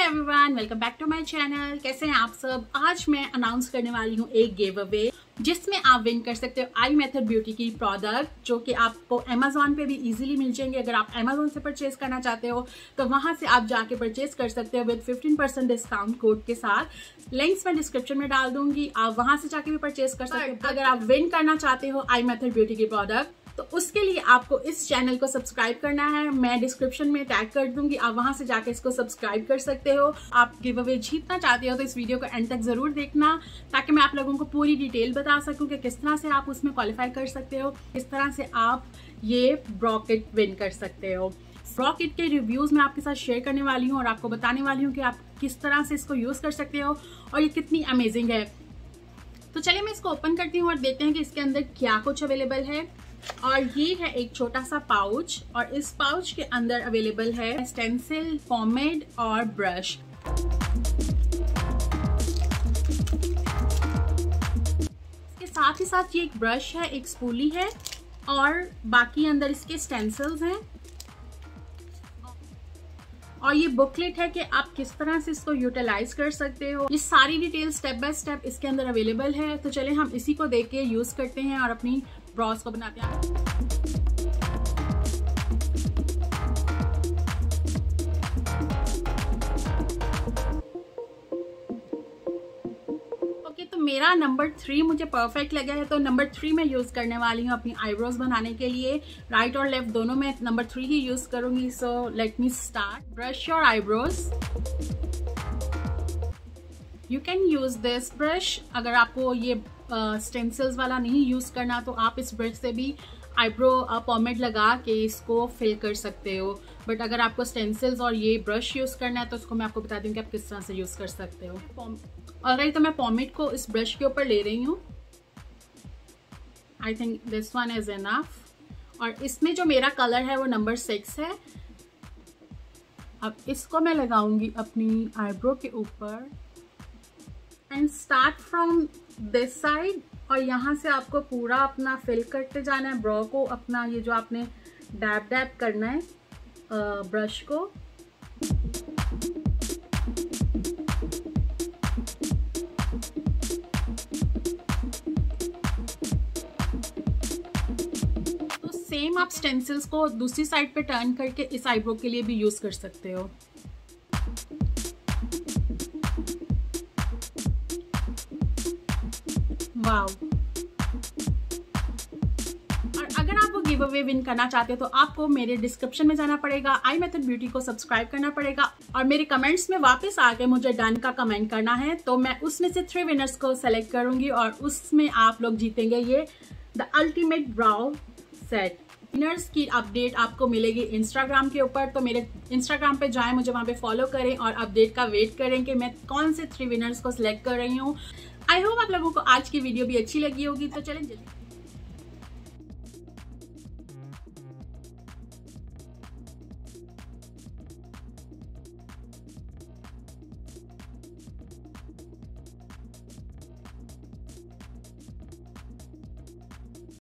Hello everyone, welcome back to my channel. कैसे हैं आप सब। आज मैं अनाउंस करने वाली हूँ एक गिव अवे जिसमें आप विन कर सकते हो आई मेथड ब्यूटी की प्रोडक्ट, जो कि आपको अमेजोन पे भी इजीली मिल जाएंगे। अगर आप अमेजोन से परचेज करना चाहते हो तो वहां से आप जाके परचेज कर सकते हो विद 15% डिस्काउंट कोड के साथ। लिंक्स मैं डिस्क्रिप्शन में डाल दूंगी, आप वहां से जाके भी परचेज कर सकते हो। अगर आप विन करना चाहते हो आई मेथड ब्यूटी की प्रोडक्ट तो उसके लिए आपको इस चैनल को सब्सक्राइब करना है। मैं डिस्क्रिप्शन में टैग कर दूंगी, आप वहां से जाके इसको सब्सक्राइब कर सकते हो। आप गिव अवे जीतना चाहते हो तो इस वीडियो को एंड तक जरूर देखना, ताकि मैं आप लोगों को पूरी डिटेल बता सकूं कि किस तरह से आप उसमें क्वालिफाई कर सकते हो, किस तरह से आप ये ब्रॉकेट विन कर सकते हो। ब्रॉकेट के रिव्यूज मैं आपके साथ शेयर करने वाली हूँ और आपको बताने वाली हूँ कि आप किस तरह से इसको यूज कर सकते हो और ये कितनी अमेजिंग है। तो चलिए मैं इसको ओपन करती हूँ और देखते हैं कि इसके अंदर क्या कुछ अवेलेबल है। और ये है एक छोटा सा पाउच, और इस पाउच के अंदर अवेलेबल है स्टेंसिल, पोमेड और ब्रश। इसके साथ ही साथ ये एक ब्रश है, एक स्पूली है और बाकी अंदर इसके स्टेंसिल्स हैं। और ये बुकलेट है कि आप किस तरह से इसको यूटिलाइज कर सकते हो। ये सारी डिटेल स्टेप बाय स्टेप इसके अंदर अवेलेबल है। तो चलिए हम इसी को देख के यूज करते हैं और अपनी ब्रॉस को बनाते हैं। ओके, तो मेरा नंबर 3 मुझे परफेक्ट लगा है, तो नंबर 3 मैं यूज करने वाली हूँ अपनी आईब्रोज बनाने के लिए। राइट और लेफ्ट दोनों में नंबर 3 ही यूज करूंगी। So let me start. Brush your eyebrows. You can use this brush. अगर आपको ये स्टेंसिल्स वाला नहीं यूज करना तो आप इस ब्रश से भी आईब्रो पोमेड लगा के इसको फिल कर सकते हो। बट अगर आपको स्टेंसिल्स और ये ब्रश यूज करना है तो उसको मैं आपको बता दूं कि आप किस तरह से यूज कर सकते हो। ऑलराइट, तो मैं पोमेड को इस ब्रश के ऊपर ले रही हूँ। I think this one is enough. और इसमें जो मेरा कलर है वो नंबर 6 है। अब इसको मैं लगाऊंगी अपनी आईब्रो के ऊपर and start from this side, और यहाँ से आपको पूरा अपना फिल करते जाना है ब्रो को। अपना ये जो आपने डैब डैब करना है ब्रश को। तो सेम आप स्टेंसिल्स को दूसरी साइड पे टर्न करके इस आईब्रो के लिए भी यूज कर सकते हो। वाव। और अगर आप वो गिव अवे विन करना चाहते हो तो आपको मेरे डिस्क्रिप्शन में जाना पड़ेगा, आई मेथड ब्यूटी को सब्सक्राइब करना पड़ेगा और मेरे कमेंट्स में वापस आके मुझे डन का कमेंट करना है। तो मैं उसमें से 3 विनर्स को सेलेक्ट करूंगी और उसमें आप लोग जीतेंगे ये the ultimate brow set. Winners की अपडेट आपको मिलेगी इंस्टाग्राम के ऊपर, तो मेरे इंस्टाग्राम पे जाएं, मुझे वहां पे फॉलो करें और अपडेट का वेट करें कि मैं कौन से 3 विनर्स को सिलेक्ट कर रही हूँ। आई होप आप लोगों को आज की वीडियो भी अच्छी लगी होगी। तो चलें जल्दी